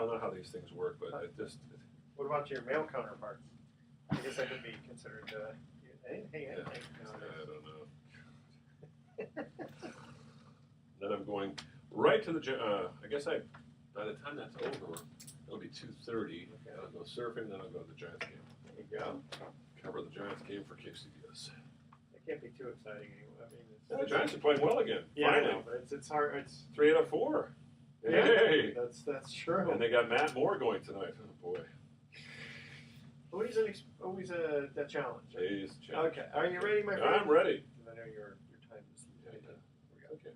don't know how these things work, but it just. What about your male counterparts? I guess that could be considered. Hey, I don't know. Then I'm going right to the. I guess by the time that's over, it'll be 2:30. Okay. I'll go surfing, then I'll go to the Giants game. There you go. Cover the Giants game for KCBS. It can't be too exciting anyway. I mean, the Giants are playing well again. Yeah, finally. I know, but it's hard. It's 3 out of 4. Yeah, hey, that's true. And they got Matt Moore going tonight. Oh boy. Always a challenge. He's a challenge. Okay, are you ready, my friend? I'm ready. I know your time is limited. Okay.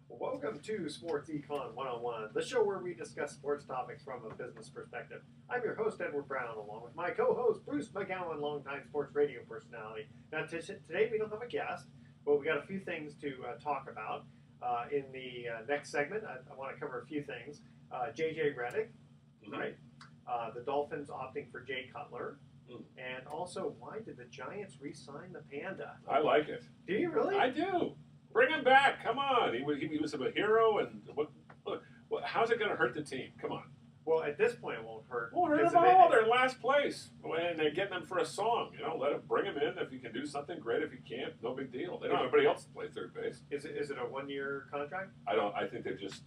Welcome to Sports Econ 101, the show where we discuss sports topics from a business perspective. I'm your host, Edward Brown, along with my co-host, Bruce McGowan, longtime sports radio personality. Now, today we don't have a guest, but we got a few things to talk about. In the next segment, I want to cover a few things. JJ Redick, right? The Dolphins opting for Jay Cutler. And also, why did the Giants re-sign the Panda? I like it. Do you really? I do. Bring him back. Come on. He was a hero. And how's it going to hurt the team? Come on. Well, at this point, it won't hurt. Won't hurt them all. They're in last place. And they're getting them for a song. Bring him in. If you can do something, great. If you can't, no big deal. They don't have anybody else to play third base. Is it a one-year contract? I think they just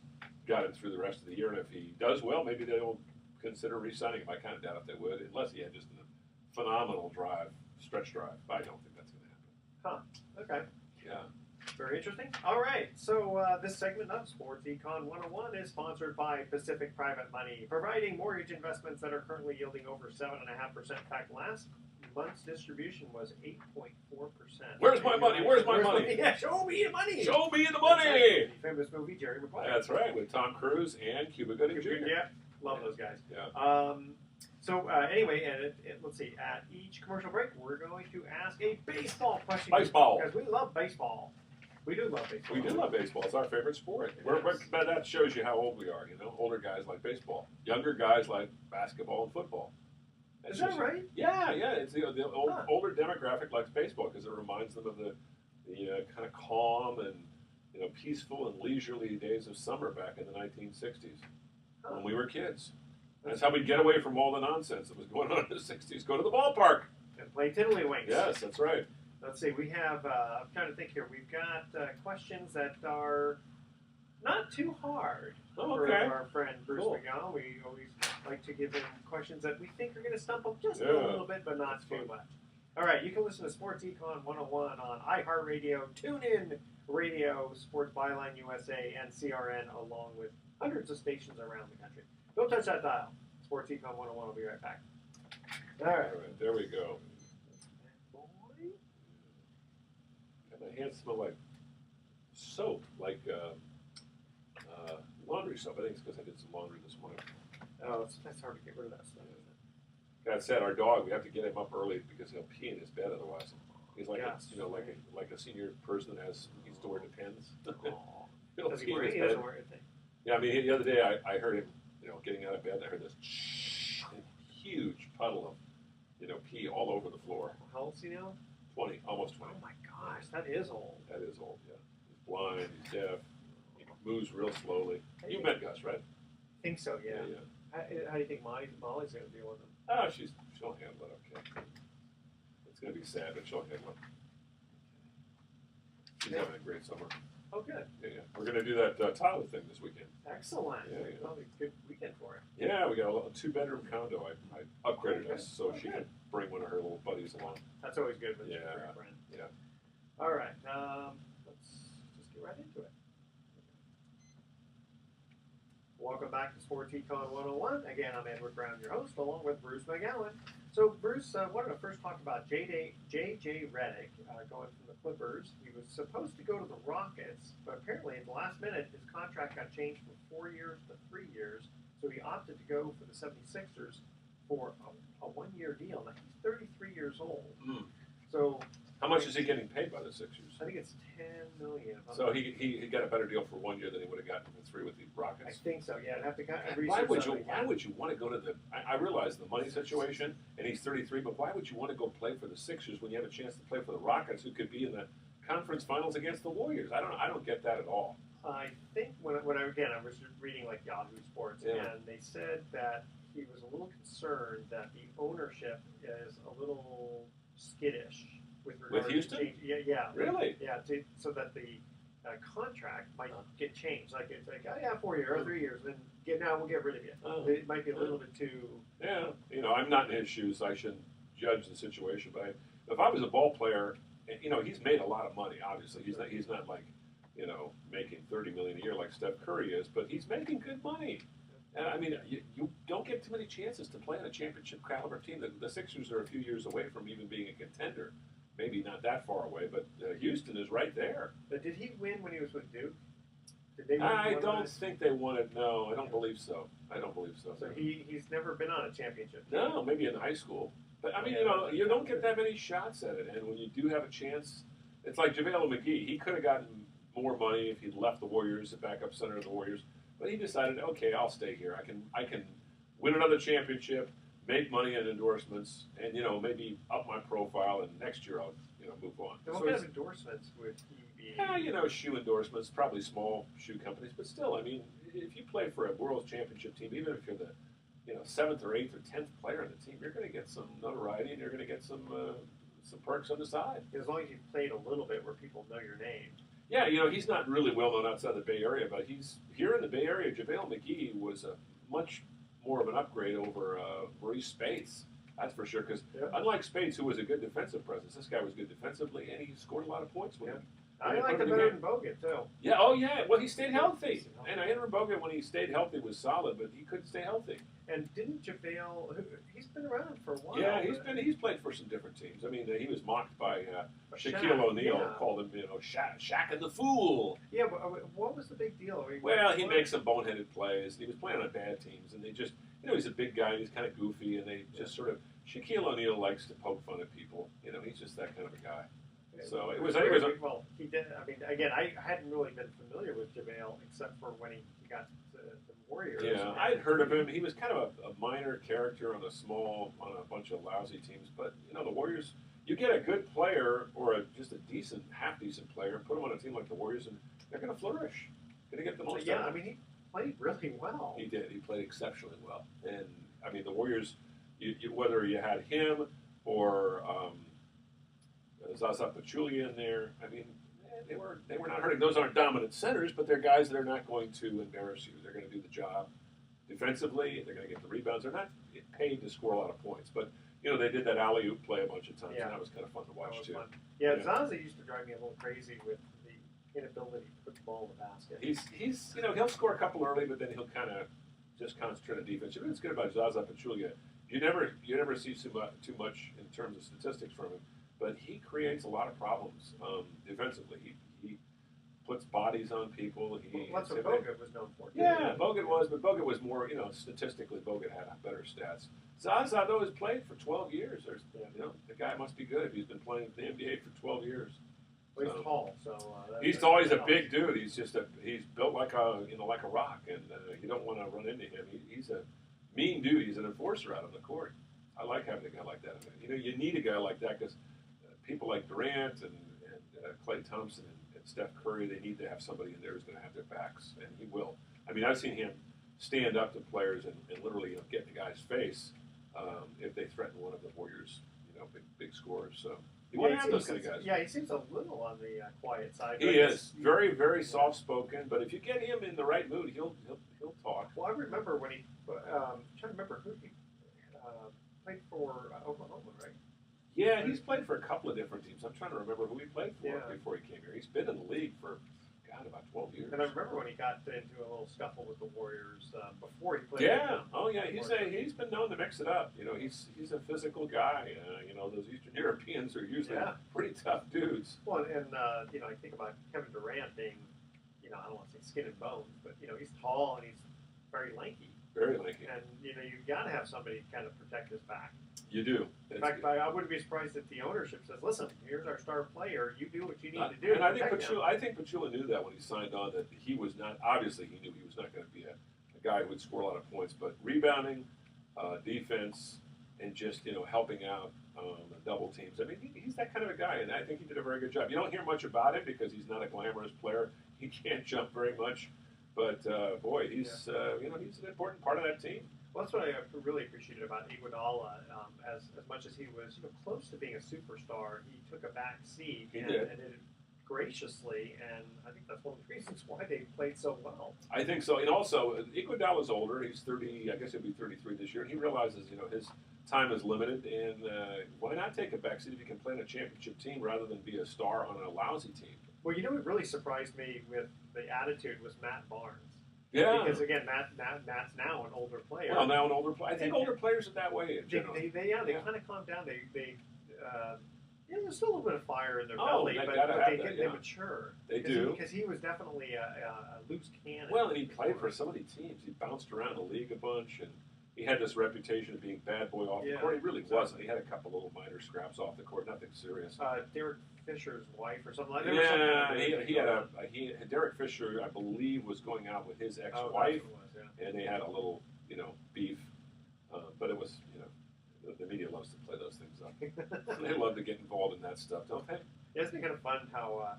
got him through the rest of the year. And if he does well, maybe they'll consider re-signing him. I kind of doubt if they would, unless he had just a phenomenal stretch drive. But I don't think that's going to happen. Huh. Okay. Yeah. Very interesting. All right, so this segment of Sports Econ 101 is sponsored by Pacific Private Money, providing mortgage investments that are currently yielding over 7.5%. In fact, last month's distribution was 8.4%. Where's my money? Where's my money? Yeah, show me the money. Show me the money. Right. The famous movie, Jerry Maguire. That's right, with Tom Cruise and Cuba Gooding Jr. Yeah, love those guys. Yeah. Anyway, and let's see. At each commercial break, we're going to ask a baseball question. Baseball. Because we love baseball. We do love baseball. We do love baseball. It's our favorite sport. But that shows you how old we are. Older guys like baseball. Younger guys like basketball and football. Is that right? Yeah. It's the older demographic likes baseball because it reminds them of the kind of calm and peaceful and leisurely days of summer back in the 1960s when we were kids. That's how we'd get away from all the nonsense that was going on in the 60s. Go to the ballpark. And play tiddlywinks. Yes, that's right. Let's see. We have, I'm trying to think here. We've got questions that are not too hard for our friend Bruce McGowan. We always like to give him questions that we think are going to stump him just a little bit, but not too much. All right. You can listen to Sports Econ 101 on iHeartRadio, TuneIn Radio, Sports Byline USA, and CRN, along with hundreds of stations around the country. Don't touch that dial. Sports Econ 101 will be right back. All right. There we go. My hands smell like soap, like laundry soap. I think it's because I did some laundry this morning. Oh, that's hard to get rid of that stuff, isn't it? That said, our dog, we have to get him up early because he'll pee in his bed otherwise. He's like like a senior person that needs to wear Depends. Does he wear anything? Yeah, I mean, the other day I heard him, getting out of bed. I heard this huge puddle of, pee all over the floor. How old is he now? 20, almost 20. Oh my gosh, that is old. That is old, yeah. He's blind, he's deaf, he moves real slowly. You met Gus, right? I think so, yeah. How do you think Molly's going to deal with him? Oh, she'll handle it okay. It's going to be sad, but she'll handle it. She's having a great summer. Oh, good. Yeah. We're going to do that Tyler thing this weekend. Excellent. Yeah. Probably a good weekend for it. Yeah, we got a 2-bedroom condo. I upgraded us so she can bring one of her little buddies along. That's always good when you bring a friend. Yeah. All right. Let's just get right into it. Welcome back to Sports Econ 101. Again, I'm Edward Brown, your host, along with Bruce McGowan. So, Bruce, I wanted to first talk about J.J. Redick going from the Clippers. He was supposed to go to the Rockets, but apparently at the last minute, his contract got changed from 4 years to 3 years, so he opted to go for the 76ers for a 1-year deal. Now, he's 33 years old. So, how much is he getting paid by the Sixers? I think it's $10 million. So he got a better deal for 1 year than he would have gotten for 3 with the Rockets. I think so. Yeah, I'd have to why would you want to go to the? I realize the money situation, and he's 33, but why would you want to go play for the Sixers when you have a chance to play for the Rockets, who could be in the conference finals against the Warriors? I don't get that at all. I think when I was reading like Yahoo Sports, and they said that he was a little concerned that the ownership is a little skittish with regard with Houston. To change. Yeah, really, so that the contract might get changed. Like it's like 4 years or 3 years, and we'll get rid of you. It might be a little bit too. Yeah, I'm not in his shoes. So I shouldn't judge the situation, but if I was a ball player, he's made a lot of money. Obviously, he's not like making $30 million a year like Steph Curry is, but he's making good money. And I mean, you don't get too many chances to play on a championship caliber team. The Sixers are a few years away from even being a contender. Maybe not that far away, but Houston is right there. But did he win when he was with Duke? Did they win? I don't think they won it. No, I don't believe so. So he's never been on a championship team. No, maybe in high school. But I mean, you don't get that many shots at it, and when you do have a chance, it's like Javale McGee. He could have gotten more money if he'd left the Warriors, the backup center of the Warriors, but he decided, okay, I'll stay here. I can win another championship, make money in endorsements, and maybe up my profile, and next year I'll move on. And what kind of endorsements would he be? Shoe endorsements, probably small shoe companies, but still, I mean, if you play for a World Championship team, even if you're the 7th or 8th or 10th player on the team, you're going to get some notoriety and you're going to get some perks on the side. As long as you've played a little bit where people know your name. Yeah, he's not really well known outside the Bay Area, but he's here in the Bay Area. JaVale McGee was a much more of an upgrade over Maurice Spates. That's for sure, because unlike Spates, who was a good defensive presence, this guy was good defensively, and he scored a lot of points with him. I like him better than Bogut, too. Yeah, well, he stayed healthy. And Andrew Bogut, when he stayed healthy, was solid, but he couldn't stay healthy. And didn't JaVale, he's been around for a while. Yeah, he's played for some different teams. I mean, he was mocked by Shaquille O'Neal, called him, Shaq and the Fool. Yeah, but what was the big deal? I mean, he makes some boneheaded plays. He was playing on bad teams, and they just, he's a big guy, and he's kind of goofy, and they just sort of, Shaquille O'Neal likes to poke fun at people. He's just that kind of a guy. So it was. Well, he did. I mean, again, I hadn't really been familiar with JaVale except for when he got to the Warriors. Yeah, I'd heard of him. He was kind of a minor character on a bunch of lousy teams. But the Warriors, you get a good player or just a decent, half decent player, and put him on a team like the Warriors, and they're going to flourish. Going to get the most. Yeah, I mean, he played really well. He did. He played exceptionally well. And I mean, the Warriors, whether you had him or Zaza Pachulia in there. I mean, they were not hurting. Those aren't dominant centers, but they're guys that are not going to embarrass you. They're going to do the job defensively. They're going to get the rebounds. They're not paid to score a lot of points, but they did that alley-oop play a bunch of times, and that was kind of fun to watch too. Fun. Yeah, Zaza used to drive me a little crazy with the inability to put the ball in the basket. He's he'll score a couple early, but then he'll kind of just concentrate on defense. You know what's good about Zaza Pachulia? You never see too much in terms of statistics from him. But he creates a lot of problems defensively. He puts bodies on people. That's what Bogut was known for. Yeah, Bogut was, but Bogut was more, statistically, Bogut had better stats. Zaza, though, has played for 12 years. The guy must be good if he's been playing in the NBA for 12 years. Well, he's tall, so he's always a big dude. He's built like a rock, and you don't want to run into him. He's a mean dude. He's an enforcer out on the court. I like having a guy like that. You need a guy like that because people like Durant and Klay Thompson and Steph Curry, they need to have somebody in there who's going to have their backs, and he will. I mean, I've seen him stand up to players and literally get in the guy's face if they threaten one of the Warriors, big scorers. So you want to have those kind of guys. Yeah, he seems a little on the quiet side. He is very, very soft-spoken, but if you get him in the right mood, he'll talk. Well, I remember when he trying to remember who he played for Oklahoma, right? Yeah, he's played for a couple of different teams. I'm trying to remember who he played for before he came here. He's been in the league for, about 12 years. And I remember when he got into a little scuffle with the Warriors before he played. Yeah, he's been known to mix it up. He's a physical guy. Those Eastern Europeans are usually pretty tough dudes. Well, and I think about Kevin Durant being, I don't want to say skin and bones, but he's tall and he's very lanky. Very lanky. And you've got to have somebody to kind of protect his back. You do. In fact, I wouldn't be surprised if the ownership says, "Listen, here's our star player. You do what you need to do." And I think Pachulia knew that when he signed on, that he was not. Obviously, he knew he was not going to be a guy who would score a lot of points, but rebounding, defense, and just helping out double teams. I mean, he's that kind of a guy, and I think he did a very good job. You don't hear much about him because he's not a glamorous player. He can't jump very much, but boy, he's he's an important part of that team. Well, that's what I really appreciated about Iguodala. As much as he was close to being a superstar, he took a back seat and did it graciously, and I think that's one of the reasons why they played so well. I think so, and also Iguodala's older. He's 30. I guess he'll be 33 this year, and he realizes his time is limited, and why not take a backseat if you can play on a championship team rather than be a star on a lousy team? Well, what really surprised me with the attitude was Matt Barnes. Yeah. Because again, Matt's now an older player. Well, now an older player. I think older players are that way in general. They kind of calm down. There's still a little bit of fire in their Oh, belly, but they mature. They do. Because he was definitely a loose cannon. Well, and he played for so many teams. He bounced around the league a bunch, and he had this reputation of being bad boy off the court. He really wasn't. He had a couple little minor scraps off the court, nothing serious. Derek Fisher's wife or something like that. Yeah, Derek Fisher, I believe, was going out with his ex-wife, and they had a little, beef. But it was, the media loves to play those things up. They love to get involved in that stuff, don't they? Yeah, it's been kind of fun how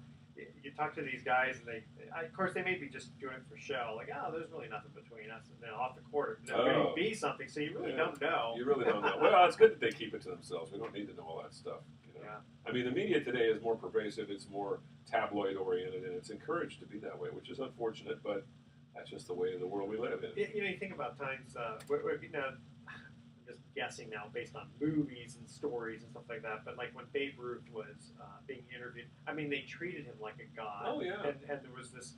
you talk to these guys, and of course, they may be just doing it for show. Like, there's really nothing between us. And then off the court, there may be something, so you really don't know. You really don't know. Well, it's good that they keep it to themselves. We don't need to know all that stuff. Yeah. I mean, the media today is more pervasive. It's more tabloid-oriented, and it's encouraged to be that way, which is unfortunate, but that's just the way of the world we live in. You think about times, I'm just guessing now based on movies and stories and stuff like that, but like when Babe Ruth was being interviewed, I mean, they treated him like a god. Oh, yeah. And there was this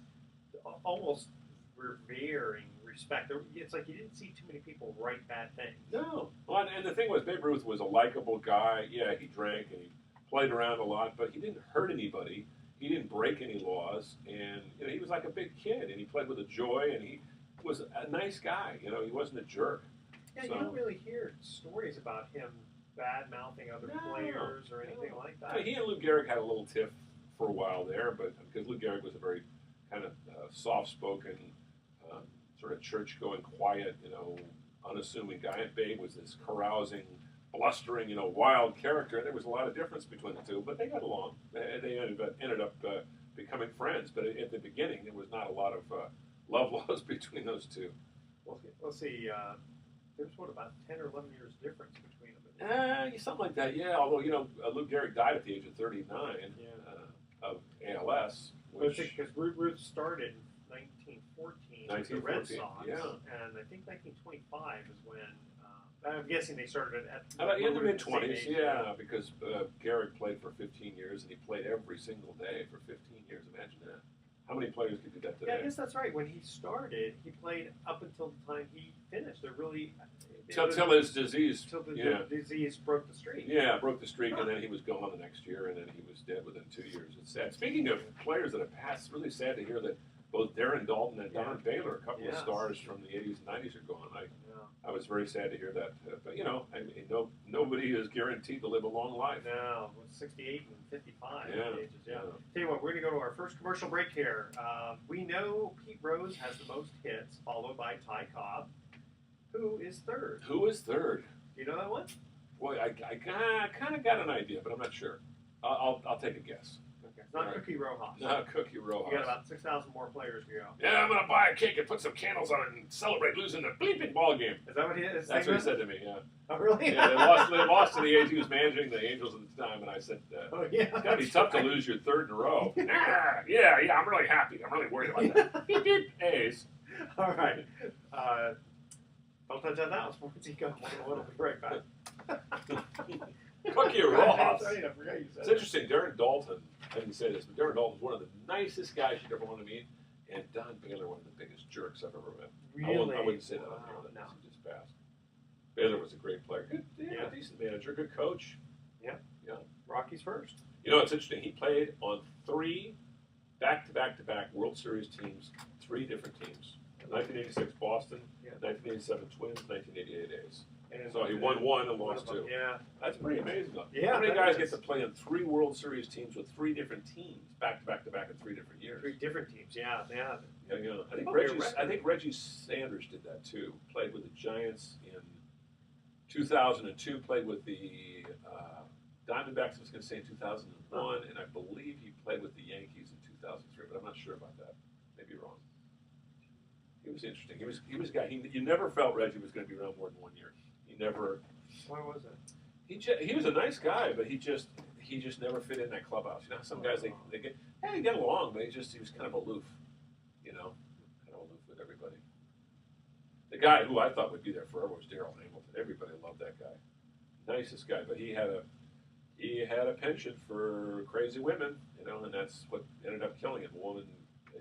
almost revering respect. It's like you didn't see too many people write bad things. No. Well, and the thing was, Babe Ruth was a likable guy. Yeah, he drank and he played around a lot, but he didn't hurt anybody. He didn't break any laws, and he was like a big kid, and he played with a joy, and he was a nice guy. He wasn't a jerk. Yeah, you don't really hear stories about him bad-mouthing other players or anything like that. I mean, he and Lou Gehrig had a little tiff for a while there, but because Lou Gehrig was a very kind of soft-spoken, sort of church-going, quiet, unassuming guy, and Babe was this carousing, blustering, wild character, and there was a lot of difference between the two, but they got along. They ended up becoming friends, but at the beginning, there was not a lot of love lost between those two. Well, let's see. There's about 10 or 11 years difference between them. Something like that, yeah. Although, Lou Gehrig died at the age of 39 of ALS. Because Ruth started in 1914 with the Red Sox, and I think 1925 is when, I'm guessing they started at in the mid-20s, because Gehrig played for 15 years, and he played every single day for 15 years. Imagine that. How many players could do that today? Yeah, I guess that's right. When he started, he played up until the time he finished. Till his disease. Till the disease broke the streak. Yeah, broke the streak, and then he was gone the next year, and then he was dead within 2 years. It's sad. Speaking of players that have passed, it's really sad to hear that both Darren Dalton and Don Baylor, a couple of stars from the 80s and 90s, are gone. I was very sad to hear that. But, nobody is guaranteed to live a long life. No, 68 and 55 ages, yeah. Tell you what, we're going to go to our first commercial break here. We know Pete Rose has the most hits, followed by Ty Cobb. Who is third? Who is third? Do you know that one? Boy, I kind of got an idea, but I'm not sure. I'll take a guess. Okay. It's not Cookie Rojas. Not Cookie Rojas. You got about 6,000 more players to go. Yeah, I'm going to buy a cake and put some candles on it and celebrate losing the bleeping ball game. Is that what he is? That's what he said to me, yeah. Oh, really? Yeah, they lost to the A's. He was managing the Angels at the time, and I said, it's got to be tough to lose your third in a row. yeah, I'm really happy. I'm really worried about that. Beep, beep. A's. All right. Don't touch that now. Sports Econ. We'll be right back. Cookie Rojas. I forgot you said It's interesting. Darren Dalton, I didn't say this, but Darren Dalton's one of the nicest guys you'd ever want to meet, and Don Baylor, one of the biggest jerks I've ever met. Really? I wouldn't say that on here. No. He just passed. Baylor was a great player. Good, decent manager, good coach. Yeah. Rockies first. It's interesting. He played on 3 back-to-back World Series teams, 3 different teams. 1986 Boston, 1987 Twins, 1988 A's. And so he won 1 and lost 2. Yeah. That's pretty amazing, though. Yeah, how many guys get to play on 3 World Series teams with 3 different teams, back-to-back in 3 different years? 3 different teams, yeah. I think Reggie Sanders did that, too. Played with the Giants in 2002, played with the Diamondbacks, I was going to say in 2001, and I believe he played with the Yankees in 2003, but I'm not sure about that. Maybe wrong. He was interesting. He was a guy. You never felt Reggie was going to be around more than 1 year. He never. Why was it? He was a nice guy, but he just never fit in that clubhouse. You know, some guys they get along, but he was kind of aloof. You know, kind of aloof with everybody. The guy who I thought would be there forever was Darrell Hamilton. Everybody loved that guy. Nicest guy, but he had a penchant for crazy women, you know, and that's what ended up killing him. A woman,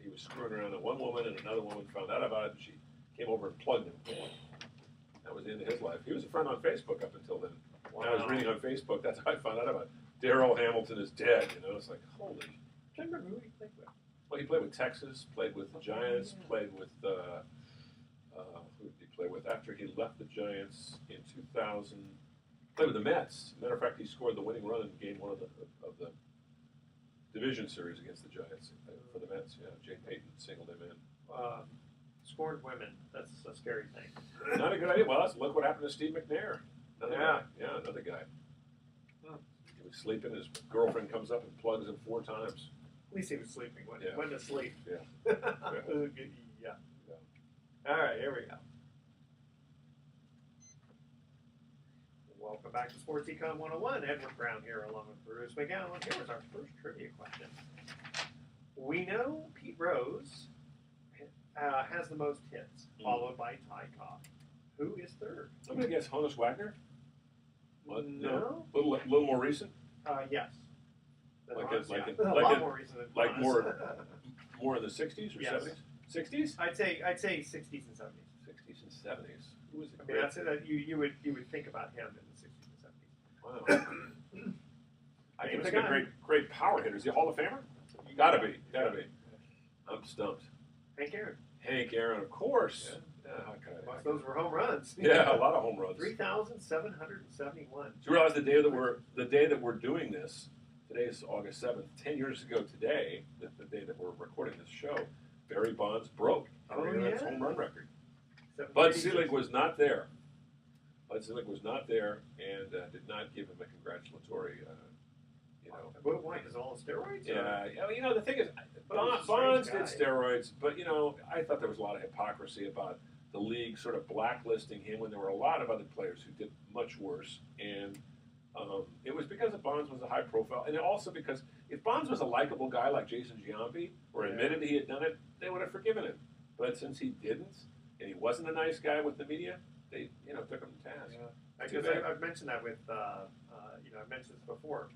he was screwing around with one woman, and another woman found out about it, and she came over and plugged him. That was the end of his life. He was a friend on Facebook up until then. When I was reading on Facebook, that's how I found out about it. Darrell Hamilton is dead, you know. It's like, holy. I remember who he played with. Well, he played with Texas, played with the Giants, played with, who did he play with? After he left the Giants in 2000, played with the Mets. Matter of fact, he scored the winning run in game 1 of the division series against the Giants for the Mets. Yeah, Jay Payton singled him in. Scored women. That's a scary thing. Not a good idea. Well, look what happened to Steve McNair. Another guy. Yeah, another guy. He was sleeping. His girlfriend comes up and plugs him 4 times. At least he was sleeping. Went to sleep. Yeah. Yeah. All right, here we go. Welcome back to Sports Econ 101. Edward Brown here along with Bruce McGowan. Here was our first trivia question. We know Pete Rose has the most hits, followed by Ty Cobb. Who is third? I'm going to guess Honus Wagner. What? No. A little more recent? Yes. A lot more recent than like Honus. more in the 60s or 70s? 60s? I'd say 60s and 70s. 60s and 70s. Who was it? I mean, that's it. You would think about him in the 60s and 70s. Wow. I can think of great power hitters. Is he a Hall of Famer? Gotta be. I'm stumped. Hank Aaron, of course. Yeah. Those were home runs. Yeah, a lot of home runs. 3,771. Do you realize the day that we're doing this? Today is August 7th. 10 years ago today, the day that we're recording this show, Barry Bonds broke Aaron's home run record. Bud Selig was not there. And did not give him a congratulatory. But why? Is it all steroids? Yeah. You know, the thing is, Bonds did steroids, but I thought there was a lot of hypocrisy about the league sort of blacklisting him when there were a lot of other players who did much worse, and it was because Bonds was a high profile, and also because if Bonds was a likable guy like Jason Giambi, or admitted he had done it, they would have forgiven him. But since he didn't, and he wasn't a nice guy with the media, they took him to task. Yeah. Because I've mentioned that with I've mentioned this before.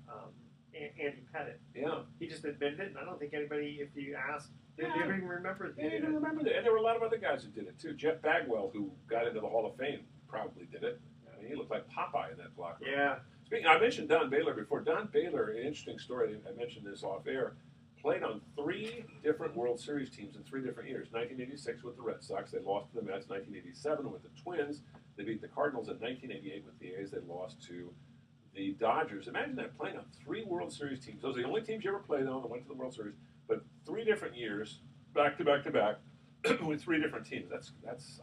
Andy Pettit. Yeah. He just admitted it, and I don't think anybody, if you asked, they didn't even remember it. They didn't even remember that. And there were a lot of other guys who did it, too. Jeff Bagwell, who got into the Hall of Fame, probably did it. I mean, he looked like Popeye in that block. Yeah. I mentioned Don Baylor before. Don Baylor, an interesting story, I mentioned this off air, played on 3 different World Series teams in 3 different years. 1986 with the Red Sox. They lost to the Mets. 1987 with the Twins. They beat the Cardinals. In 1988 with the A's, they lost to the Dodgers. Imagine that, playing on 3 World Series teams. Those are the only teams you ever played on that went to the World Series. But 3 different years, back to back to back, with 3 different teams. That's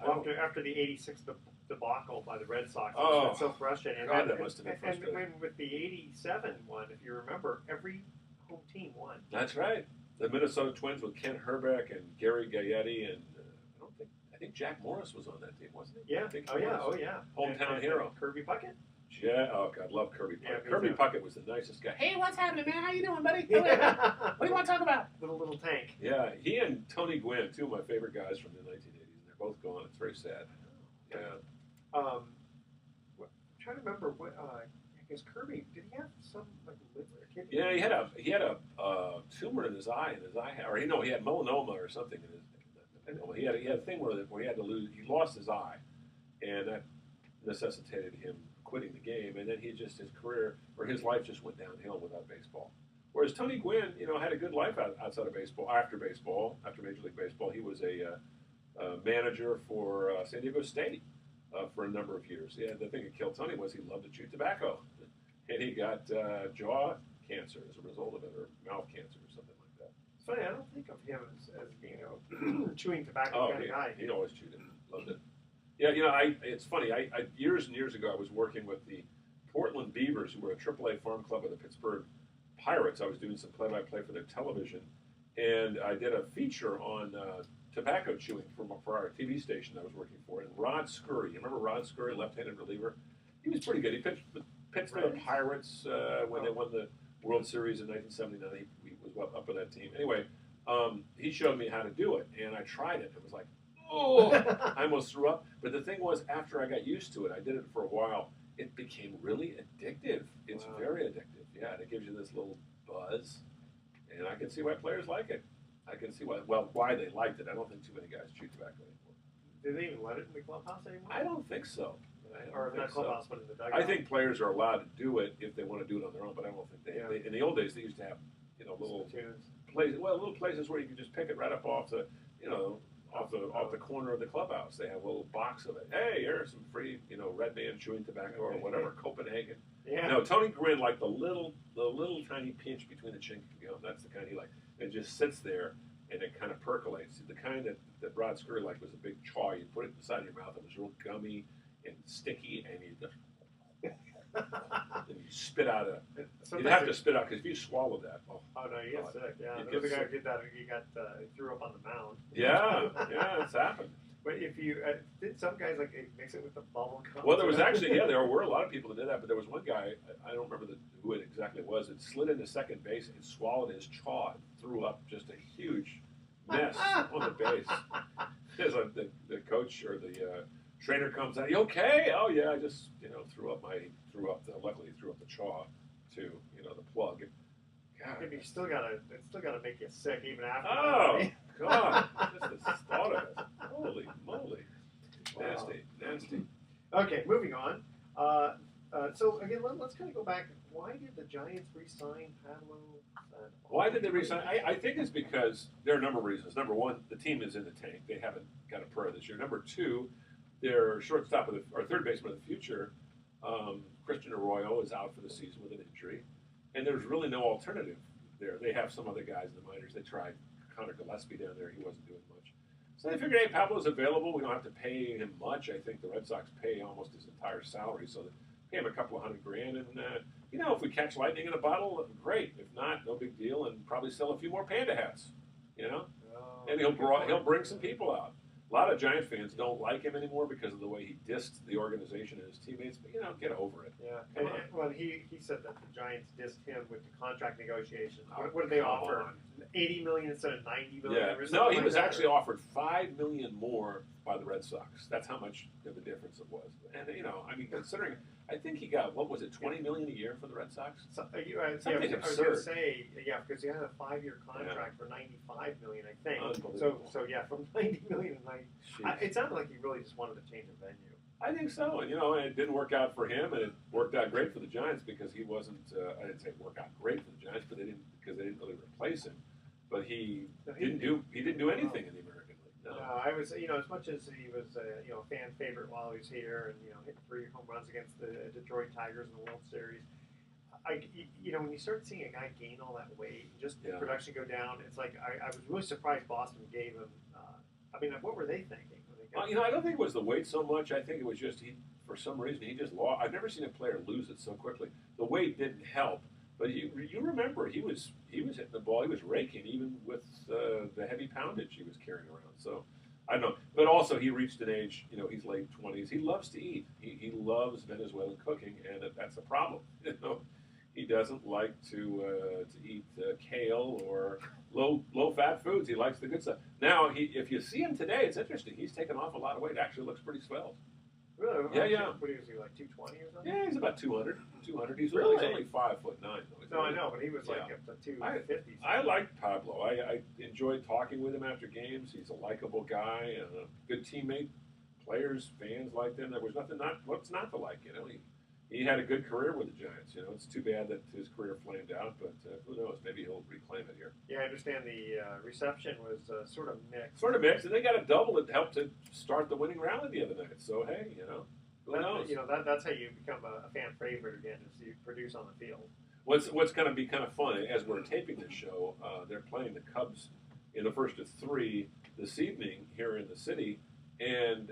after the '86 debacle by the Red Sox. Oh, it's so frustrating. God, that must have been frustrating. And with the '87 one, if you remember, every home team won. That's right. The Minnesota Twins with Ken Herbeck and Gary Gaetti, and I think Jack Morris was on that team, wasn't he? Yeah. Oh yeah. Hometown hero. Kirby Puckett. Yeah. Oh God, love Kirby Puckett. Yeah, Kirby Puckett was the nicest guy. Hey, what's happening, man? How you doing, buddy? Yeah. What do you want to talk about? Little tank. Yeah, he and Tony Gwynn, 2 of my favorite guys from the 1980s, and they're both gone. It's very sad. Yeah. I'm trying to remember what. I guess Kirby, did he have some liver kidney? Yeah, he had a tumor in his eye, or he had melanoma or something in his. He had a thing where he had to lose. He lost his eye, and that necessitated him quitting the game. And then his career or his life just went downhill without baseball. Whereas Tony Gwynn, had a good life outside of baseball. After Major League Baseball, he was a manager for San Diego State for a number of years. Yeah, the thing that killed Tony was he loved to chew tobacco, and he got jaw cancer as a result of it, or mouth cancer, or something like that. It's funny, I don't think of him as being a chewing tobacco kind of guy. He always chewed it, loved it. Yeah, it's funny. I years and years ago, I was working with the Portland Beavers, who were a AAA farm club of the Pittsburgh Pirates. I was doing some play-by-play for their television, and I did a feature on tobacco chewing for our TV station I was working for. And Rod Scurry, you remember Rod Scurry, left-handed reliever? He was pretty good. He pitched for the Pirates when they won the World Series in 1979. He was up with that team. Anyway, he showed me how to do it, and I tried it. It was like, oh, I almost threw up. But the thing was, after I got used to it, I did it for a while, it became really addictive. It's very addictive. Yeah, and it gives you this little buzz, and I can see why players like it. I can see why they liked it. I don't think too many guys chew tobacco anymore. Do they even let it in the clubhouse anymore? I don't think so. Or not clubhouse, but in the dugout. I think players are allowed to do it if they want to do it on their own, but I don't think they in the old days, they used to have, little places where you could just pick it right up off the, off the corner of the clubhouse. They have a little box of it. Hey, here's some free, Red Man chewing tobacco or whatever, Copenhagen. Yeah. No, Tony Gwynn liked the little tiny pinch between the chin and gum. That's the kind he liked. It just sits there and it kind of percolates. The kind that Rod Scurry liked was a big chaw. You put it inside your mouth. It was real gummy and sticky, and you just and you spit out you'd have to spit out, because if you swallow that, no, you get sick. Yeah, there was a guy who did that. He threw up on the mound. Yeah, it's happened. But if you did, some guys mix it with the bubble gum. Well, there was actually there were a lot of people that did that, but there was one guy, I don't remember who it exactly was. It slid into second base and swallowed his chaw and threw up just a huge mess on the base. The coach or the trainer comes out. You okay? Oh yeah, I just luckily threw up the chaw too. The plug. God, it's still gotta make you sick even after. Oh God, just the thought of it. Holy moly, nasty. Okay, moving on. So again, let's kind of go back. Why did the Giants re-sign Pablo Sandoval? Why did they re-sign? I think it's because there are a number of reasons. Number one, the team is in the tank. They haven't got a pro this year. Number two, their shortstop or third baseman of the future, Christian Arroyo, is out for the season with an injury, and there's really no alternative there. They have some other guys in the minors. They tried Connor Gillespie down there. He wasn't doing much. So they figured, hey, Pablo's available. We don't have to pay him much. I think the Red Sox pay almost his entire salary, so they pay him a couple of $100,000. And, if we catch lightning in a bottle, great. If not, no big deal, and probably sell a few more Panda hats, and he'll bring some people out. A lot of Giants fans don't like him anymore because of the way he dissed the organization and his teammates. But, get over it. Yeah. Well, he said that the Giants dissed him with the contract negotiations. What did they offer? $80 million instead of $90 million? Yeah. No, he was actually offered $5 million more by the Red Sox. That's how much of a difference it was. And, considering, I think he got, what was it, $20 million a year for the Red Sox? Something absurd. I was going to say, because he had a 5-year contract for $95 million, I think. So from $90 million to it sounded like he really just wanted to change the venue. I think so, and it didn't work out for him, and it worked out great for the Giants because he wasn't. I didn't say it worked out great for the Giants, but they didn't really replace him. But he didn't do anything in the American League. No, I was as much as he was a fan favorite while he was here, and hit 3 home runs against the Detroit Tigers in the World Series. When you start seeing a guy gain all that weight, just production go down, it's like I was really surprised Boston gave him. What were they thinking? I don't think it was the weight so much. I think it was just for some reason, he just lost. I've never seen a player lose it so quickly. The weight didn't help, but you remember he was hitting the ball. He was raking even with the heavy poundage he was carrying around. So I don't know, but also he reached an age. He's late 20s. He loves to eat. He loves Venezuelan cooking, and that's a problem. He doesn't like to eat kale or low fat foods. He likes the good stuff. Now, if you see him today, it's interesting. He's taken off a lot of weight. Actually, looks pretty svelte. Really? Yeah. What is he, like 220 or something? Yeah, he's about 200. He's really? He's only 5'9". No, I know, but he was up to 250. I liked Pablo. I enjoyed talking with him after games. He's a likable guy and a good teammate. Players, fans liked him. There was what's not to like. He had a good career with the Giants. It's too bad that his career flamed out, but who knows? Maybe he'll reclaim it here. Yeah, I understand the reception was sort of mixed. And they got a double that helped to start the winning rally the other night. So, hey, who knows? That's how you become a fan favorite again, is you produce on the field. What's going to be kind of fun, as we're taping this show, they're playing the Cubs in the first of 3 this evening here in the city. And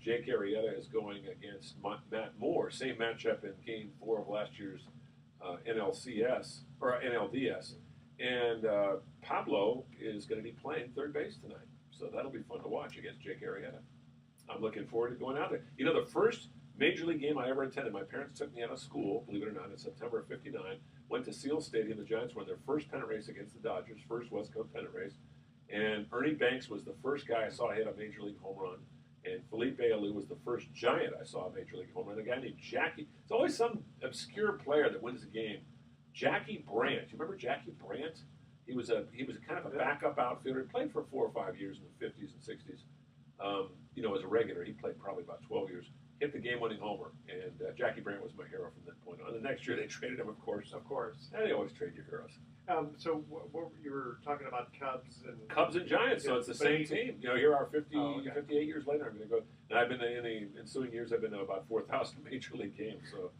Jake Arrieta is going against Matt Moore, same matchup in Game 4 of last year's NLCS or NLDS. And Pablo is going to be playing third base tonight. So that'll be fun to watch against Jake Arrieta. I'm looking forward to going out there. You know, the first Major League game I ever attended, my parents took me out of school, believe it or not, in September of '59. Went to Seal Stadium. The Giants won their first pennant race against the Dodgers, first West Coast pennant race. And Ernie Banks was the first guy I saw hit a Major League home run. And Felipe Alou was the first Giant I saw a Major League home run. A guy named Jackie. It's always some obscure player that wins the game. Jackie Brandt. You remember Jackie Brandt? He was kind of a backup outfielder. He played for 4 or 5 years in the 50s and 60s. You know, as a regular, he played probably about 12 years. Hit the game-winning homer, and Jackie Brandt was my hero from that point on. The next year, they traded him, of course. Of course. And they always trade your heroes. So what you were talking about Cubs and Giants, so it's the same team. You know, here are 58 years later. I'm going to go, and I've been in the ensuing years. I've been to about 4,000 Major League games. So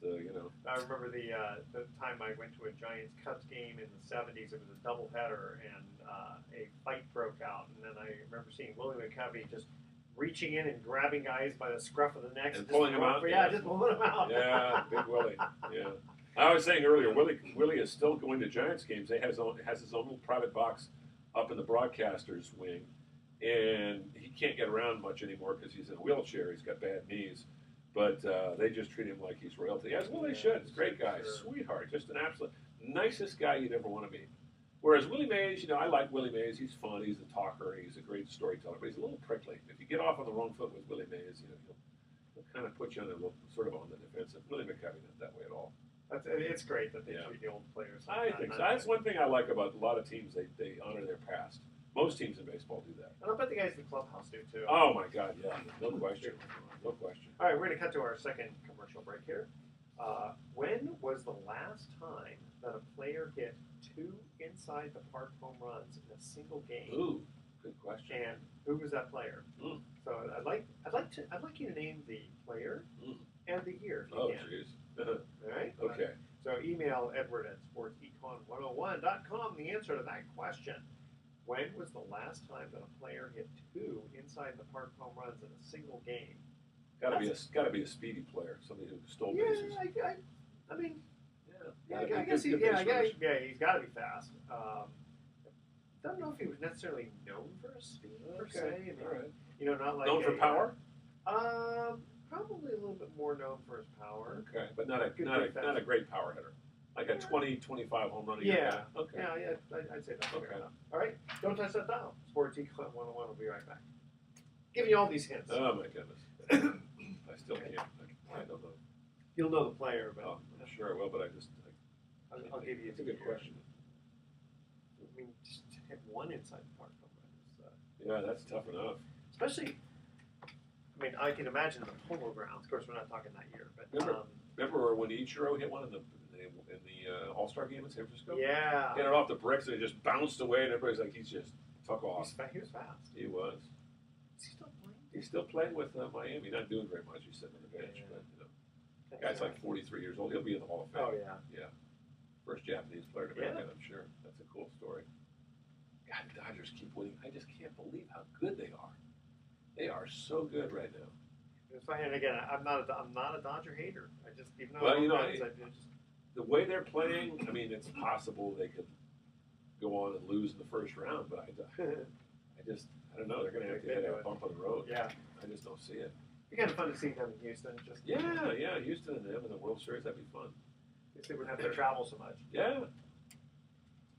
you know. I remember the time I went to a Giants Cubs game in the '70s. It was a doubleheader, and a fight broke out. And then I remember seeing Willie McCovey just reaching in and grabbing guys by the scruff of the neck and pulling them out. Yeah, just pulling them out. Yeah, big Willie. Yeah. I was saying earlier, Willie is still going to Giants games. He has his own little private box up in the broadcaster's wing, and he can't get around much anymore because he's in a wheelchair. He's got bad knees, but they just treat him like he's royalty. As well they should. He's a great guy, sweetheart, just an absolute nicest guy you'd ever want to meet. Whereas Willie Mays, you know, I like Willie Mays. He's fun. He's a talker. He's a great storyteller, but he's a little prickly. If you get off on the wrong foot with Willie Mays, you know, he'll kind of put you on the sort of on the defensive. Willie McCovey not that way at all. It's great that they treat the old players. I think so. That's one thing I like about a lot of teams. They honor their past. Most teams in baseball do that. And I bet the guys in the clubhouse do too. Oh my God, yeah, no question, no question. All right, we're going to cut to our second commercial break here. When was the last time that a player hit 2 inside the park home runs in a single game? Ooh, good question. And who was that player? So I'd like you to name the player and the year. If you can. Jeez. All right. Okay. So email Edward at sportsecon101.com the answer to that question. When was the last time that a player hit 2 inside the park home runs in a single game? Got to be a speedy player, somebody who stole bases. I mean, yeah. I guess he's got to be fast. Don't know if he was necessarily known for his speed per se. I mean, all right. You know, not like known for power. Probably a little bit more known for his power. Okay, but not a great power hitter. Like a 20, 25 home run a year. Yeah. Okay. Yeah, I'd say that's okay. Fair enough. All right, don't touch that dial. Sports Econ 101 will be right back. Giving you all these hints. Oh my goodness. I still can't. I don't know. You'll know the player, but I'm sure I will. But I'll give you. It's a good question. I mean, just hit 1 inside the park home run. Yeah, that's tough enough. Especially. I mean, I can imagine the Polo Grounds. Of course, we're not talking that year, but remember when Ichiro hit one in the All-Star game in San Francisco? Yeah, hit it off the bricks and it just bounced away, and everybody's like, he's just took off. He was fast. He was. Is he still playing? He's still playing with Miami. Not doing very much. He's sitting on the bench, but you know, the guy's like 43 years old. He'll be in the Hall of Fame. Oh yeah. Yeah. First Japanese player to make it, I'm sure. That's a cool story. God, the Dodgers keep winning. I just can't believe how good they are. They are so good right now. It's fine. And again, I'm not a Dodger hater. I just even though the way they're playing, I mean, it's possible they could go on and lose in the first round, but I don't know. They're going to have to hit a bump on the road. Yeah, I just don't see it. It'd be kind of fun to see them in Houston. Houston and them in the World Series, that'd be fun. If they wouldn't have to travel so much. Yeah.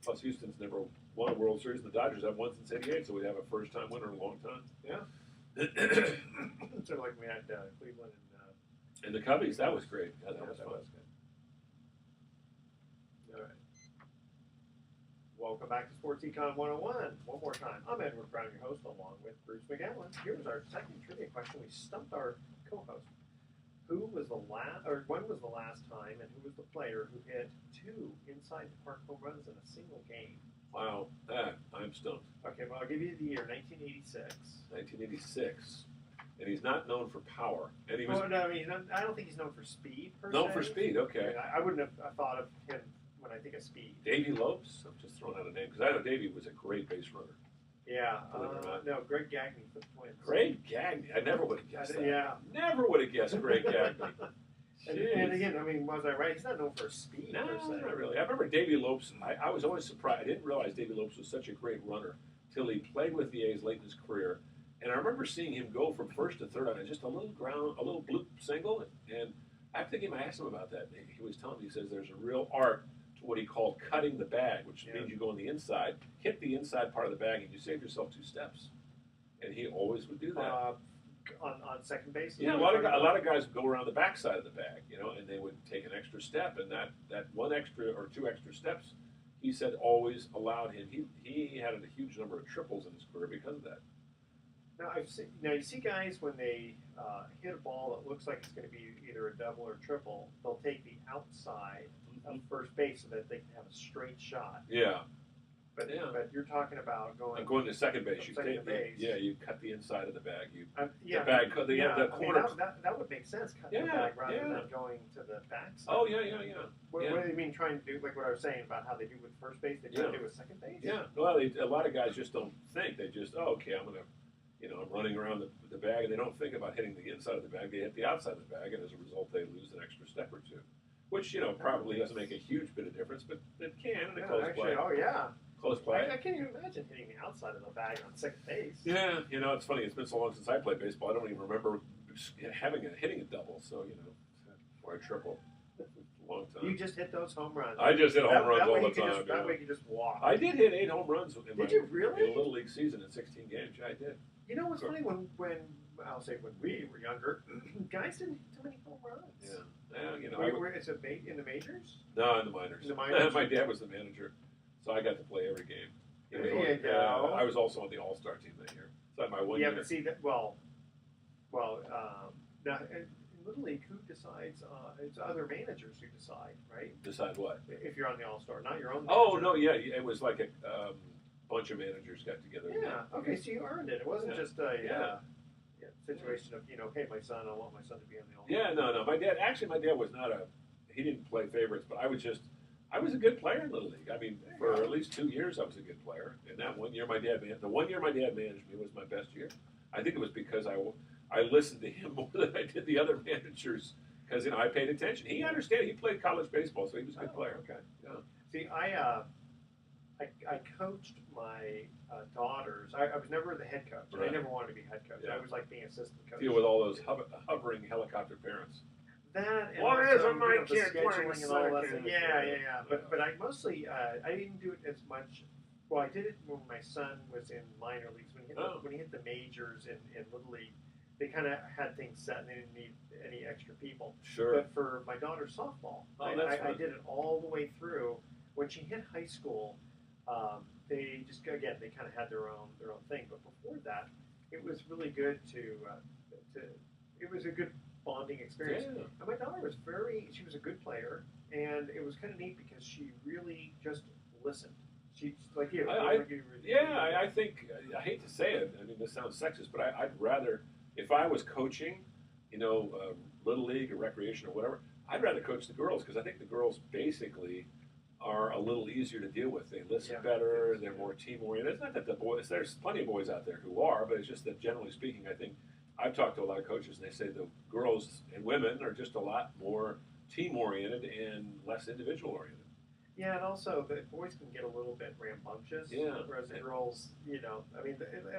Plus, Houston's never won a World Series, and the Dodgers have won since '88, so we'd have a first-time winner in a long time. Yeah. Sort of like we had Cleveland and the Cubbies. That was great. Yeah, that was fun. Good. All right. Welcome back to Sports Econ 101. One more time. I'm Edward Brown, your host, along with Bruce McGowan. Here's our second trivia question. We stumped our co-host. When was the last time, and who was the player who hit 2 inside the park home runs in a single game? Wow, I'm stumped. Okay, well, I'll give you the year, 1986. 1986. And he's not known for power. And he was. Oh, no, I mean, I don't think he's known for speed, per se. Known for speed, okay. I wouldn't have thought of him when I think of speed. Davey Lopes? I'm just throwing out a name, because I know Davey was a great base runner. Yeah. No, Greg Gagne for the Twins. Greg Gagne? I never would have guessed that. Yeah. Never would have guessed Greg Gagne. And again, I mean, was I right? He's not known for speed. No, per se. not really. I remember Davy Lopes. I was always surprised. I didn't realize Davy Lopes was such a great runner till he played with the A's late in his career. And I remember seeing him go from first to third on just a little bloop single. And after the game, I asked him about that. He was telling me, he says there's a real art to what he called cutting the bag, which means you go on the inside, hit the inside part of the bag, and you save yourself 2 steps. And he always would do that. On second base? Yeah, a lot of guys would go around the backside of the bag, and they would take an extra step, and that 1 extra or 2 extra steps, he said, always allowed him. He had a huge number of triples in his career because of that. Now you see guys when they hit a ball that looks like it's going to be either a double or triple, they'll take the outside of first base so that they can have a straight shot. Yeah. But you're talking about going to second base. You cut the inside of the bag. The bag, the corner. That would make sense. Cutting the bag rather than going to the backside. Oh yeah. What do you mean trying to do like what I was saying about how they do with first base? They try to do with second base. Yeah. Well, a lot of guys just don't think. They just I'm gonna. I'm running around the bag, and they don't think about hitting the inside of the bag. They hit the outside of the bag, and as a result, they lose an extra step or 2, which probably doesn't make a huge bit of difference, but it can in a close play. Oh yeah, close play. I can't even imagine hitting the outside of the bag on second base. Yeah, it's funny. It's been so long since I played baseball. I don't even remember hitting a double. So or a triple. A long time. You just hit those home runs. I just hit home runs all the time. That way you just walk. I did hit 8 home runs. Did you really? In a little league season in 16 games. Yeah, I did. You know what's funny? When I'll say when we were younger, guys didn't hit too many home runs. Yeah. It's in the majors? No, in the minors. In the minors. My dad was the manager, so I got to play every game. There you go. I was also on the All-Star team that year. So my 1 year. Yeah, but see that now in Little League, who decides? It's other managers who decide, right? Decide what? If you're on the All-Star, not your own. Oh no, yeah, it was like a bunch of managers got together. Yeah. Okay, so you earned it. It wasn't just a situation of hey, my son, I want my son to be on the All-Star. Yeah, no. My dad was not he didn't play favorites, but I was a good player in Little League. I mean, for at least 2 years, I was a good player. And that 1 year, the 1 year my dad managed me was my best year. I think it was because I listened to him more than I did the other managers because I paid attention. He understood. He played college baseball, so he was a good player. Okay. Yeah. See, I coached my daughters. I was never the head coach. Right. I never wanted to be head coach. I was like being assistant coach. Deal with all those hovering helicopter parents. That and what also, is my kid scheduling and all that. Yeah. But I mostly I didn't do it as much. Well, I did it when my son was in minor leagues. When he hit the majors in Little League, they kind of had things set and they didn't need any extra people. Sure. But for my daughter's softball, I did it all the way through. When she hit high school, they kind of had their own thing. But before that, it was really good it was a good bonding experience. Yeah. And my daughter she was a good player, and it was kind of neat because she really just listened. She's like you. I think, I hate to say it, I mean, this sounds sexist, but I'd rather, if I was coaching, Little League or recreation or whatever, I'd rather coach the girls because I think the girls basically are a little easier to deal with. They listen better, they're more team-oriented. It's not that the boys, there's plenty of boys out there who are, but it's just that generally speaking, I think, I've talked to a lot of coaches and they say the girls and women are just a lot more team-oriented and less individual-oriented. Yeah, and also the boys can get a little bit rambunctious, whereas the girls, I mean...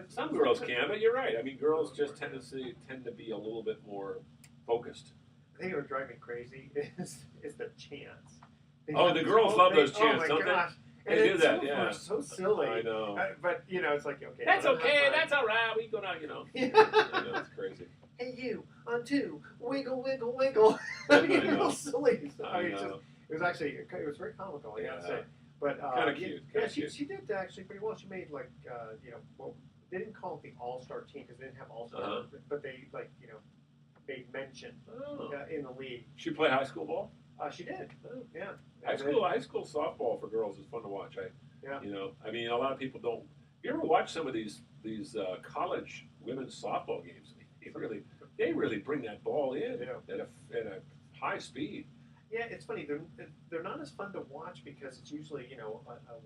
Some girls can, but you're right. I mean, girls just tend to be a little bit more focused. I think what would drive me crazy is the chants. The girls love those chants, don't gosh. they? They do that, yeah. So silly. I know. But, it's like, okay. That's okay, that's all right. We go down, It's crazy. Hey, you, on 2, wiggle, wiggle, wiggle. I mean, it's real silly. It was actually, it was very comical, I gotta say. But, kind of cute. She did actually pretty well. She made, they didn't call it the All-Star team because they didn't have All-Star, but they, made mention in the league. She play high school ball? She did. Oh, yeah. High school softball for girls is fun to watch. I mean, a lot of people don't. You ever watch some of these college women's softball games? They really bring that ball in at a high speed. Yeah, it's funny. They're not as fun to watch because it's usually a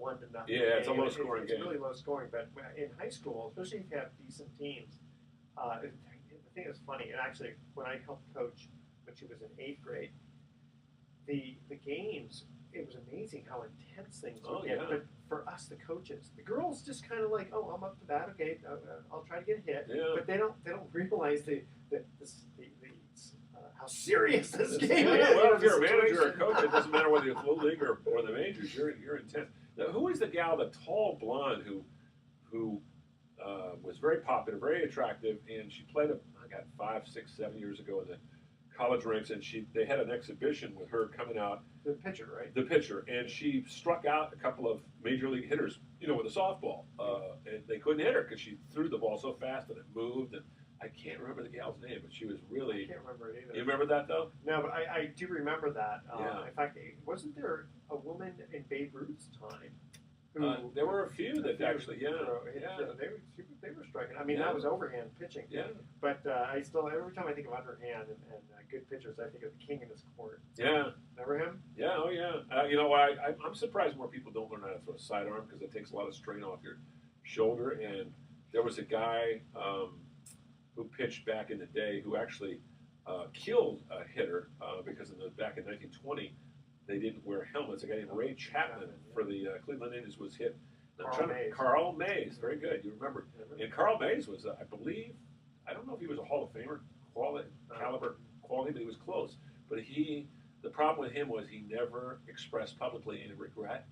1-0. Yeah, it's a low scoring game. It's really low scoring. But in high school, especially if you have decent teams, the thing that's funny. And actually, when I helped coach when she was in 8th grade, the games, it was amazing how intense things would get. Yeah. But for us, the coaches, the girls just kind of like, oh, I'm up to bat, okay, I'll try to get a hit. Yeah. But they don't realize how serious this game is. Well, if you're a manager or a coach, it doesn't matter whether you're little league or the majors. You're intense. Now, who is the gal, the tall blonde who was very popular, very attractive, and she played 5, 6, 7 years ago in the college ranks, and they had an exhibition with her coming out. The pitcher, right? The pitcher, and she struck out a couple of major league hitters, with a softball, and they couldn't hit her because she threw the ball so fast and it moved. And I can't remember the gal's name, but she was really. I can't remember it either. You remember that though? No, but I do remember that. Yeah. In fact, wasn't there a woman in Babe Ruth's time? There were a few that actually, they were striking. I mean, Yeah. that was overhand pitching. Yeah. But I still, every time I think of underhand and good pitchers, I think of the king in his court. Yeah. Remember him? Yeah. Oh yeah. I'm surprised more people don't learn how to throw a sidearm because it takes a lot of strain off your shoulder. And there was a guy who pitched back in the day who actually killed a hitter because back in 1920. They didn't wear helmets. A guy named Ray Chapman for the Cleveland Indians was hit. Carl Mays, very good. You remember. And Carl Mays was, I believe, I don't know if he was a Hall of Famer caliber quality, but he was close. But the problem with him was he never expressed publicly any regret.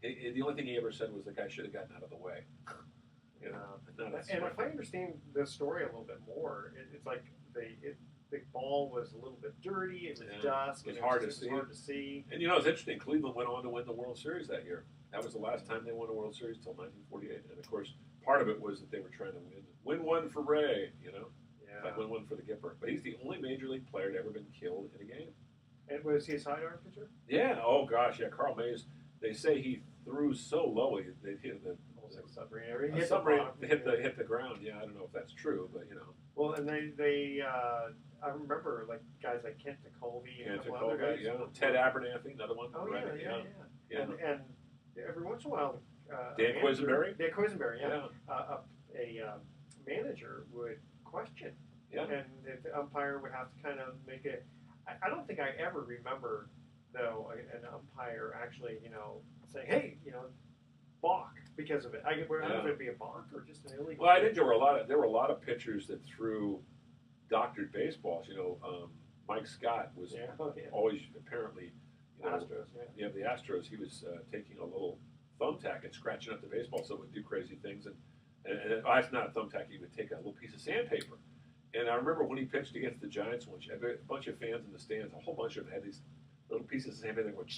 The only thing he ever said was the guy should have gotten out of the way. And if I understand the story a little bit more, it's like the ball was a little bit dirty. It was dusk. It was hard to see. And it's interesting. Cleveland went on to win the World Series that year. That was the last time they won a World Series until 1948. And of course, part of it was that they were trying to win one for Ray. Yeah. Like win one for the Gipper. But he's the only major league player to ever been killed in a game. And was he a sidearm pitcher? Yeah. Oh gosh. Yeah. Carl Mays. They say he threw so low they hit the submarine. Hit the ground. Yeah. I don't know if that's true, but Well, and they I remember like guys like Kent Colby and other guys. Yeah. Ted Abernathy, another one. Oh right? yeah. And every once in a while, Dan Quisenberry. Dan Quisenberry, yeah. A manager would question. Yeah. And the umpire would have to kind of make it. I don't think I ever remember though an umpire actually saying, hey, balk because of it. I don't know if it'd be a balk or just an illegal. Well, I think there were a lot of pitchers that threw doctored baseballs. Mike Scott was always apparently Astros. Yeah, the Astros. He was taking a little thumbtack and scratching up the baseball so it would do crazy things. And it's not a thumbtack. He would take a little piece of sandpaper. And I remember when he pitched against the Giants, which had a bunch of fans in the stands, a whole bunch of them had these little pieces of sandpaper that went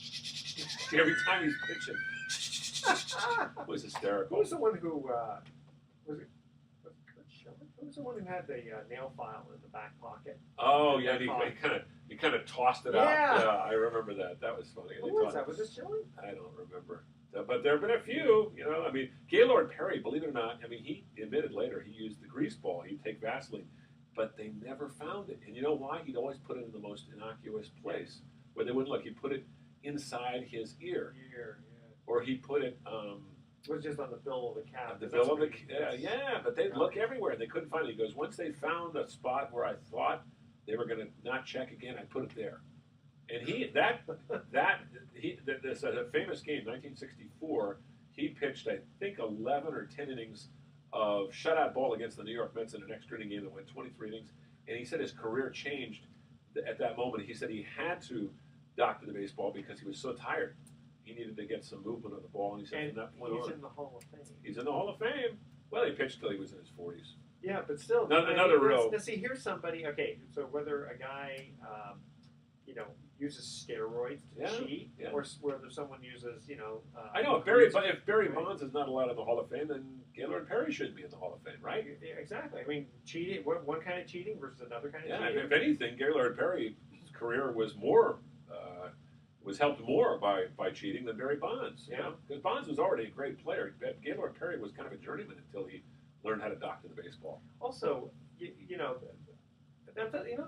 every time he's pitching. It was hysterical. Who was the one who was it Kurt Schilling? Who was the one who had the nail file in the back pocket? Oh yeah, he kind of tossed it out. Yeah, I remember that. That was funny. Who was that? Was it Schilling? I don't remember. But there have been a few. Gaylord Perry, believe it or not, he admitted later he used the grease ball. He'd take Vaseline, but they never found it. And you know why? He'd always put it in the most innocuous place where they wouldn't look. He'd put it inside his ear. Or he put it. It was just on the bill of the cap. The bill of the yeah, but they'd look everywhere and they couldn't find it. He goes, once they found a spot where I thought they were going to not check again, I put it there. And this a famous game, 1964. He pitched, I think, 11 or 10 innings of shutout ball against the New York Mets in an extra inning game that went 23 innings. And he said his career changed at that moment. He said he had to doctor the baseball because he was so tired. He needed to get some movement of the ball, and he said, from that point on, he's in the Hall of Fame. He's in the Hall of Fame. Well, he pitched till he was in his 40s. Yeah, but still, another real. Now, see, here's somebody. Okay, so whether a guy, uses steroids to cheat, or whether someone uses, I know if Barry Bonds is not allowed in the Hall of Fame, then Gaylord Perry shouldn't be in the Hall of Fame, right? Yeah, exactly. I mean, cheating. One kind of cheating versus another kind of cheating. Yeah, if anything, Gaylord Perry's career was helped more by cheating than Barry Bonds. Because Bonds was already a great player. Gaylord Perry was kind of a journeyman until he learned how to doctor the baseball. Also, it's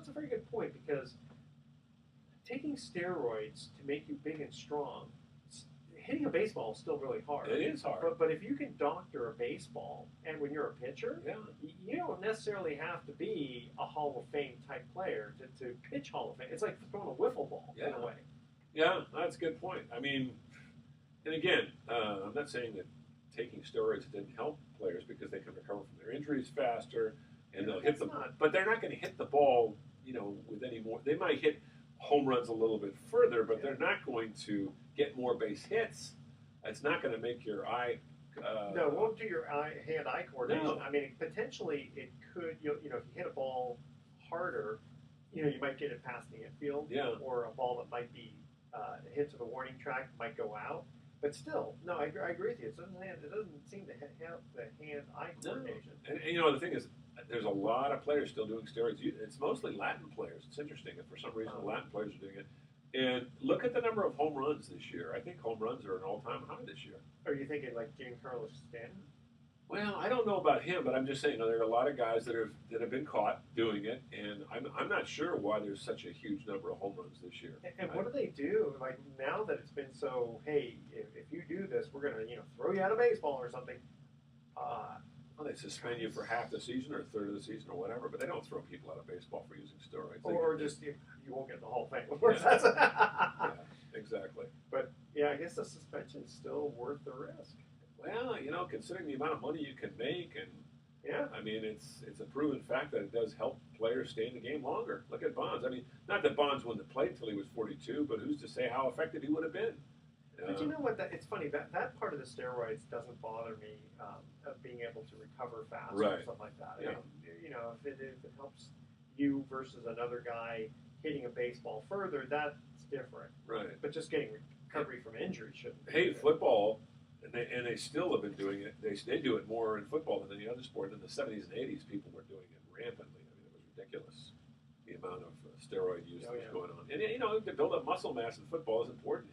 a very good point because taking steroids to make you big and strong, hitting a baseball is still really hard. It is hard. But if you can doctor a baseball, and when you're a pitcher, you don't necessarily have to be a Hall of Fame type player to pitch Hall of Fame. It's like throwing a wiffle ball in a way. Yeah, that's a good point. I mean, and again, I'm not saying that taking steroids didn't help players because they can recover from their injuries faster and they'll hit them. But they're not going to hit the ball, with any more. They might hit home runs a little bit further, but they're not going to get more base hits. It's not going to make your eye. No, it won't do your hand-eye coordination. No. I mean, potentially it could. If you hit a ball harder, you might get it past the infield, or a ball that might be hit to the warning track might go out. But still, no, I agree with you. It doesn't seem to have the hand-eye coordination. No. And the thing is, there's a lot of players still doing steroids. It's mostly Latin players. It's interesting that for some reason the Latin players are doing it. And look at the number of home runs this year. I think home runs are an all-time high this year. Are you thinking like Giancarlo Stanton? Well, I don't know about him, but I'm just saying, there are a lot of guys that have been caught doing it, and I'm not sure why there's such a huge number of home runs this year. And what do they do? Like now that it's been so, hey, if you do this, we're gonna throw you out of baseball or something. Well, they suspend you for half the season or a third of the season or whatever, but they don't throw people out of baseball for using steroids. Or just you won't get the whole thing. Yeah, exactly. But I guess the suspension's still worth the risk. Well, considering the amount of money you can make, and I mean, it's a proven fact that it does help players stay in the game longer. Look at Bonds. I mean, not that Bonds wouldn't have played until he was 42, but who's to say how effective he would have been? But you know what? It's funny that part of the steroids doesn't bother me of being able to recover fast or something like that. Yeah. If it helps you versus another guy hitting a baseball further, that's different. Right. But just getting recovery from injury shouldn't be. Hey, football, and they still have been doing it. They do it more in football than any other sport. In the 70s and 80s, people were doing it rampantly. I mean, it was ridiculous the amount of steroid use that was going on. And to build up muscle mass in football is important.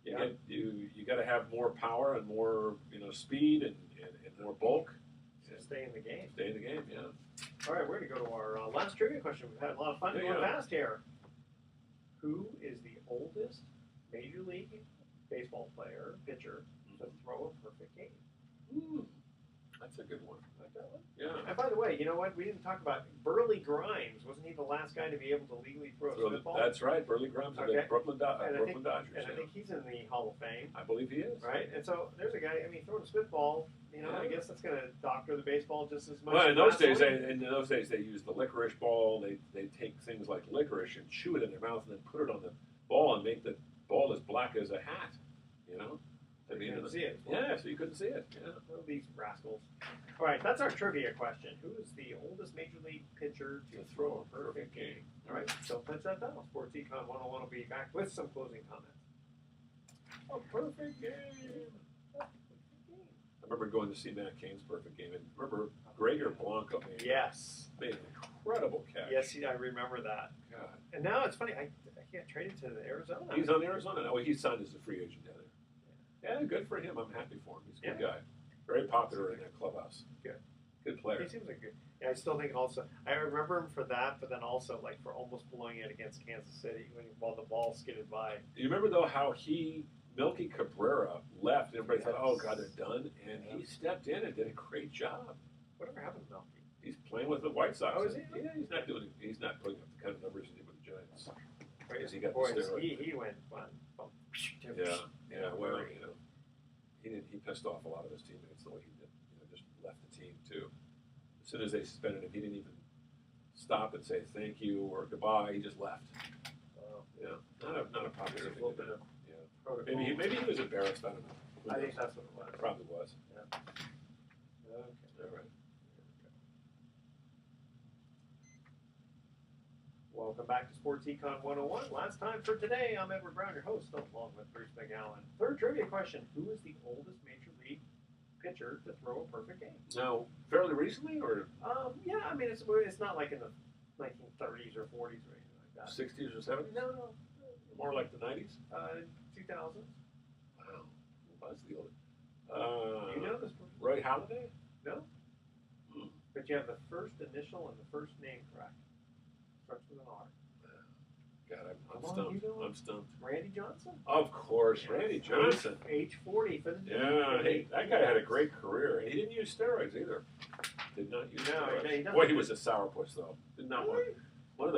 You got to have more power and more speed and more bulk. Stay in the game. Stay in the game, yeah. All right, we're going to go to our last trivia question. We've had a lot of fun going fast here. Who is the oldest Major League Baseball pitcher to throw a perfect game? That's a good one. Like that one? Yeah. And by the way, you know what? We didn't talk about Burley Grimes. Wasn't he the last guy to be able to legally throw a spitball? That's right. Burley Grimes of the Brooklyn Dodgers. And I think he's in the Hall of Fame. I believe he is. Right? And so there's a guy, throwing a spitball, I guess that's going to doctor the baseball just as much. Well, in those days, they used the licorice ball. They take things like licorice and chew it in their mouth and then put it on the ball and make the ball as black as a hat, So you couldn't see it. Yeah, so you couldn't see it. Yeah. Oh, these rascals. All right, that's our trivia question. Who is the oldest Major League pitcher to throw a perfect game? All right, don't touch that dial. Sports Econ 101 will be back with some closing comments. A perfect game. I remember going to see Matt Cain's perfect game, and remember Gregor Blanco made an incredible catch. Yes, I remember that. God. And now it's funny, I got traded to Arizona. He's on Arizona now. He signed as a free agent down there. Yeah, good for him. I'm happy for him. He's a good guy. Very popular in that clubhouse. Good player. He seems like good. Yeah, I still think also, I remember him for that, but then also like for almost blowing it against Kansas City while the ball skidded by. Do you remember though how Milky Cabrera left and everybody thought, oh God, they're done, and he stepped in and did a great job. Whatever happened to Milky? He's playing with the White Sox. Oh, is he? Yeah, he's not putting up the kind of numbers he did with the Giants. Because he got Boy, the steroid. he went well, he pissed off a lot of his teammates the way he did. Just left the team too. As soon as they suspended him, he didn't even stop and say thank you or goodbye. He just left. Not a popular thing to do. Yeah. Maybe he was embarrassed. I don't know. I think that's what it was. Probably was. Yeah. Okay. All right. Welcome back to Sports Econ 101. Last time for today, I'm Edward Brown, your host, along with Bruce McGowan. Third trivia question: who is the oldest Major League pitcher to throw a perfect game? Now, fairly recently, or it's not like in the 1930s or 40s or anything like that. 60s or 70s? No. More like the 90s? 2000s. Wow, that's the oldest. You know this person? Roy Halladay? No. But you have the first initial and the first name correct. Starts with an R. God, I'm stumped. I'm stumped. Randy Johnson? Of course, yes. Randy Johnson. Age 40 for the that guy had a great career, and he didn't use steroids either. Did not use steroids. Boy, he was a sourpuss though. Did not one of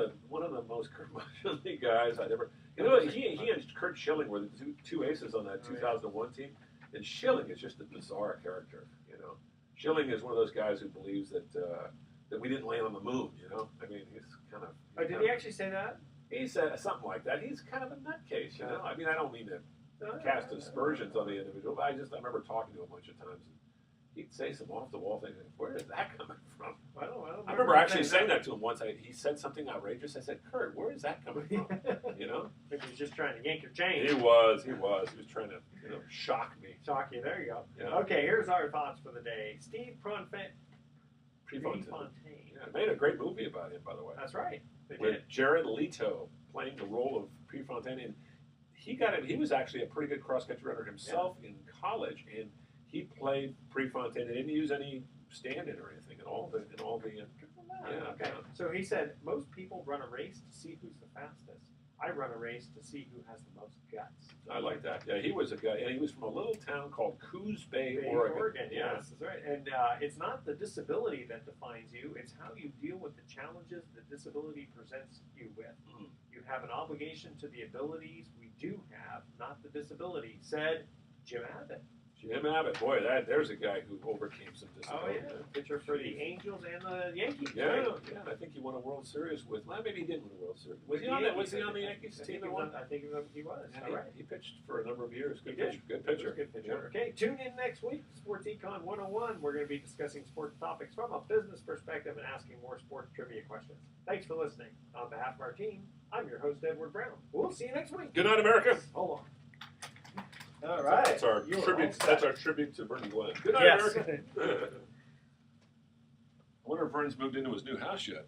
the most curmudgeonly guys I'd ever. You know, he and Kurt Schilling were the two aces on that 2001 team, and Schilling is just a bizarre character. You know, Schilling is one of those guys who believes that we didn't land on the moon. You know, I mean, he's kind of. Oh, did he actually say that? He said something like that. He's kind of a nutcase. You know, I mean, I don't mean to cast aspersions on the individual, but I remember talking to him a bunch of times. He'd say some off-the-wall things. Where is that coming from? I remember actually saying that to him once. He said something outrageous. I said, "Kurt, where is that coming from?" You know, he was just trying to yank your chain. He was trying to, shock me. Shock you. There you go. Yeah. Okay, here's our thoughts for the day. Steve Prefontaine. Yeah, made a great movie about him, by the way. That's right. With Jared Leto playing the role of Prefontaine, and he got it. He was actually a pretty good cross-country runner himself in college, and he played Prefontaine. They didn't use any stand-in or anything in all the. Okay. So he said most people run a race to see who's the fastest. I run a race to see who has the most guts. I like that. Yeah, he was a guy, and he was from a little town called Coos Bay, Oregon. Yes, that's right. And it's not the disability that defines you; it's how you deal with the challenges the disability presents you with. Mm. You have an obligation to the abilities we do have, not the disability," said Jim Abbott. Jim Abbott, boy, there's a guy who overcame some disability. Oh, yeah. Pitcher for the Angels and the Yankees. Yeah, right? Yeah. I think he won a World Series with. Well, maybe he didn't win a World Series. Was he on the Yankees team that won? I think he was. Yeah, he pitched for a number of years. Good pitcher. Yeah. Okay, tune in next week. Sports Econ 101. We're going to be discussing sports topics from a business perspective and asking more sports trivia questions. Thanks for listening. On behalf of our team, I'm your host, Edward Brown. We'll see you next week. Good night, America. Hold on. All right. That's our tribute to Bernie Glenn. Good night, America. I wonder if Vern's moved into his new house yet.